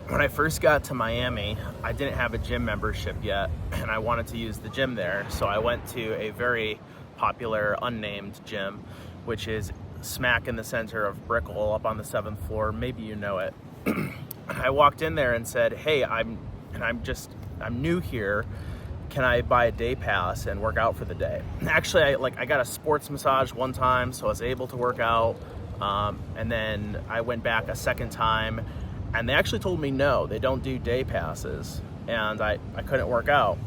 when I first got to Miami, I didn't have a gym membership yet, and I wanted to use the gym there. So I went to a very popular unnamed gym, which is smack in the center of Brickell up on the 7th floor. Maybe you know it. I walked in there and said, "Hey, I'm new here. Can I buy a day pass and work out for the day?" Actually, I got a sports massage one time, so I was able to work out. And then I went back a second time, and they actually told me no, they don't do day passes, and I couldn't work out.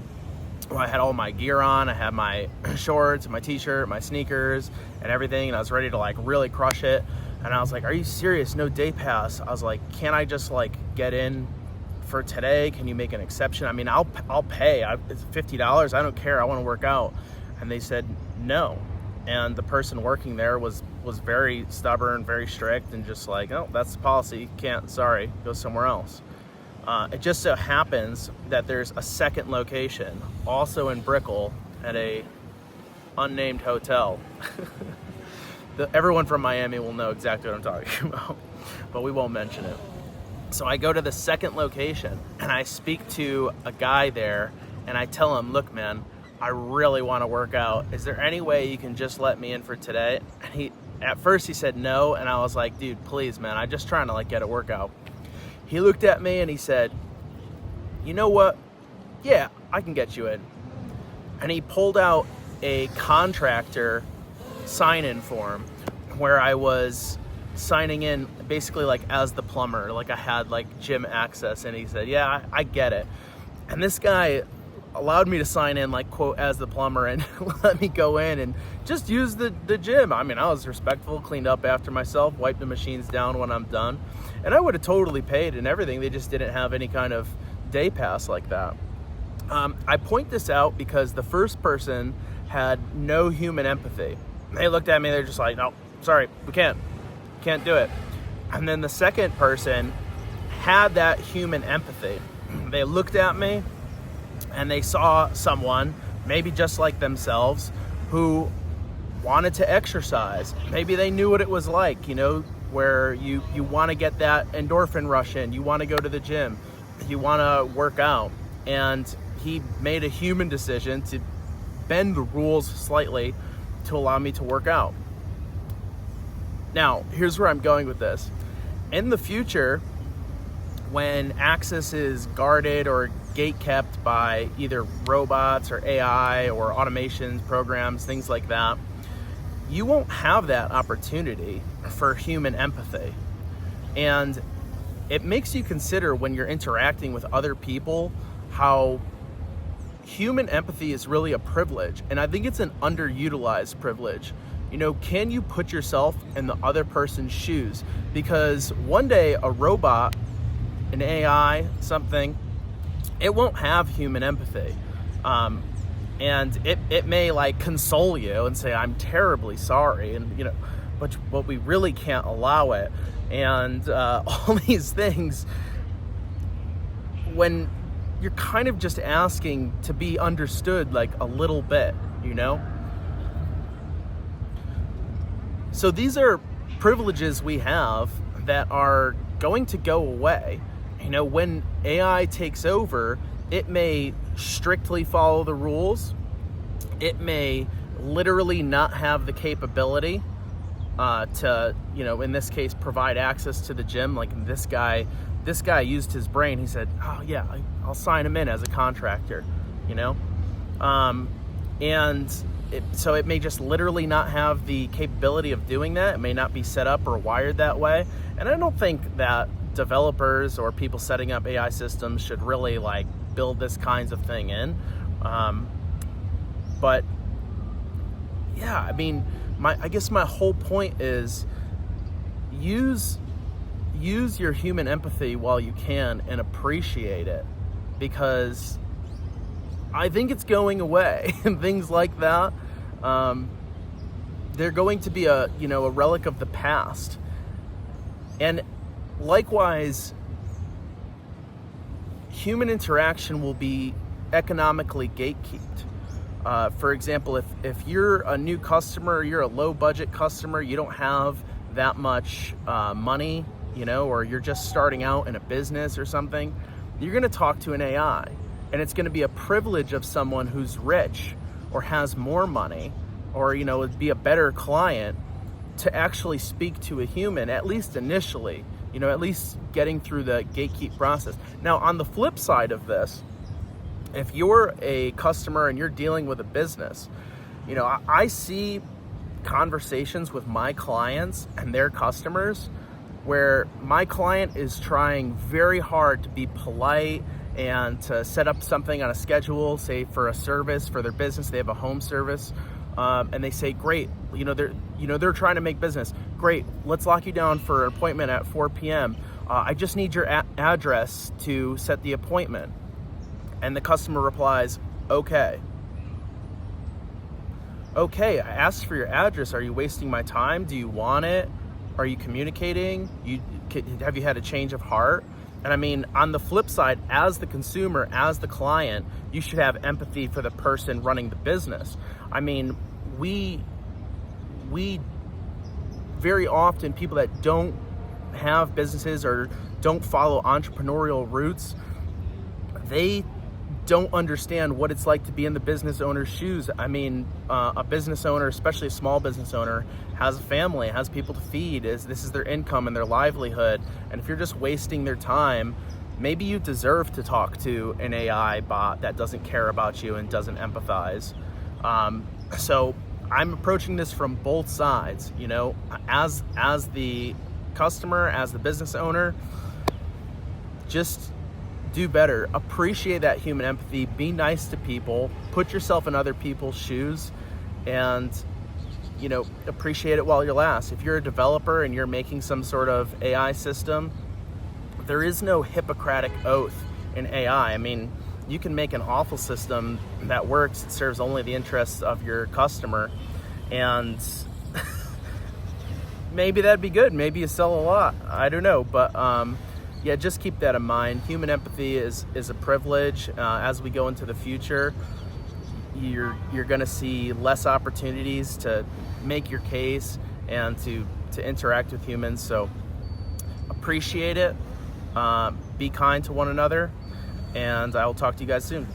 Well, I had all my gear on. I had my shorts, my t-shirt, my sneakers, and everything, and I was ready to like really crush it. And I was like, "Are you serious? No day pass?" I was like, "Can't I just like get in for today? Can you make an exception? I mean, I'll pay. It's $50. I don't care. I want to work out." And they said no. And the person working there was very stubborn, very strict, and just like, "Oh, that's the policy. Can't. Sorry. Go somewhere else." It just so happens that there's a second location, also in Brickell, at a unnamed hotel. Everyone from Miami will know exactly what I'm talking about, but we won't mention it. So I go to the second location, and I speak to a guy there, and I tell him, "Look, man, I really want to work out. Is there any way you can just let me in for today?" And at first he said no, and I was like, "Dude, please, man, I'm just trying to like get a workout." He looked at me and he said, "You know what? Yeah, I can get you in." And he pulled out a contractor sign-in form where I was signing in basically like as the plumber, like I had like gym access, and he said, "Yeah, I get it." And this guy allowed me to sign in like quote as the plumber and let me go in and just use the gym. I mean, I was respectful, cleaned up after myself, wiped the machines down when I'm done, and I would have totally paid and everything. They just didn't have any kind of day pass like that. I point this out because the first person had no human empathy. They looked at me, they're just like, "No, sorry, we can't do it." And then the second person had that human empathy. They looked at me and they saw someone, maybe just like themselves, who wanted to exercise. Maybe they knew what it was like, you know, where you want to get that endorphin rush in, you want to go to the gym, you want to work out. And he made a human decision to bend the rules slightly to allow me to work out. Now, here's where I'm going with this. In the future, when access is guarded or gate kept by either robots or AI or automations, programs, things like that, you won't have that opportunity for human empathy. And it makes you consider when you're interacting with other people how human empathy is really a privilege. And I think it's an underutilized privilege. You know, can you put yourself in the other person's shoes? Because one day a robot, an AI, something, it won't have human empathy. And it may like console you and say, "I'm terribly sorry," and you know, but we really can't allow it. And all these things, when you're kind of just asking to be understood like a little bit, you know? So these are privileges we have that are going to go away. You know, when AI takes over, it may strictly follow the rules. It may literally not have the capability to, you know, in this case, provide access to the gym. Like this guy used his brain. He said, "Oh yeah, I'll sign him in as a contractor," you know? So it may just literally not have the capability of doing that. It may not be set up or wired that way. And I don't think that developers or people setting up AI systems should really like build this kinds of thing in. But yeah, I mean, I guess my whole point is use your human empathy while you can and appreciate it, because I think it's going away and things like that. They're going to be a relic of the past. And likewise, human interaction will be economically gatekept. For example, if you're a new customer, you're a low budget customer, you don't have that much money or you're just starting out in a business or something, you're going to talk to an AI, and it's going to be a privilege of someone who's rich or has more money, or would be a better client to actually speak to a human, at least initially, at least getting through the gatekeep process. Now, on the flip side of this, if you're a customer and you're dealing with a business, I see conversations with my clients and their customers where my client is trying very hard to be polite and to set up something on a schedule, say for a service for their business. They have a home service, and they say, great, they're trying to make business. Great, let's lock you down for an appointment at 4 p.m. I just need your address to set the appointment. And the customer replies, okay. Okay, I asked for your address. Are you wasting my time? Do you want it? Are you communicating? Have you had a change of heart? And I mean, on the flip side, as the consumer, as the client, you should have empathy for the person running the business. I mean, we very often, people that don't have businesses or don't follow entrepreneurial roots, they don't understand what it's like to be in the business owner's shoes. I mean, a business owner, especially a small business owner, has a family, has people to feed. This is their income and their livelihood. And if you're just wasting their time, maybe you deserve to talk to an AI bot that doesn't care about you and doesn't empathize. So I'm approaching this from both sides, as the customer, as the business owner. Just do better. Appreciate that human empathy. Be nice to people. Put yourself in other people's shoes, and appreciate it while you last. If you're a developer and you're making some sort of AI system, there is no Hippocratic oath in AI. I mean, you can make an awful system that works. It serves only the interests of your customer, and maybe that'd be good. Maybe you sell a lot. I don't know, but yeah, just keep that in mind. Human empathy is a privilege. As we go into the future, you're going to see less opportunities to make your case and to interact with humans. So appreciate it. Be kind to one another, and I will talk to you guys soon.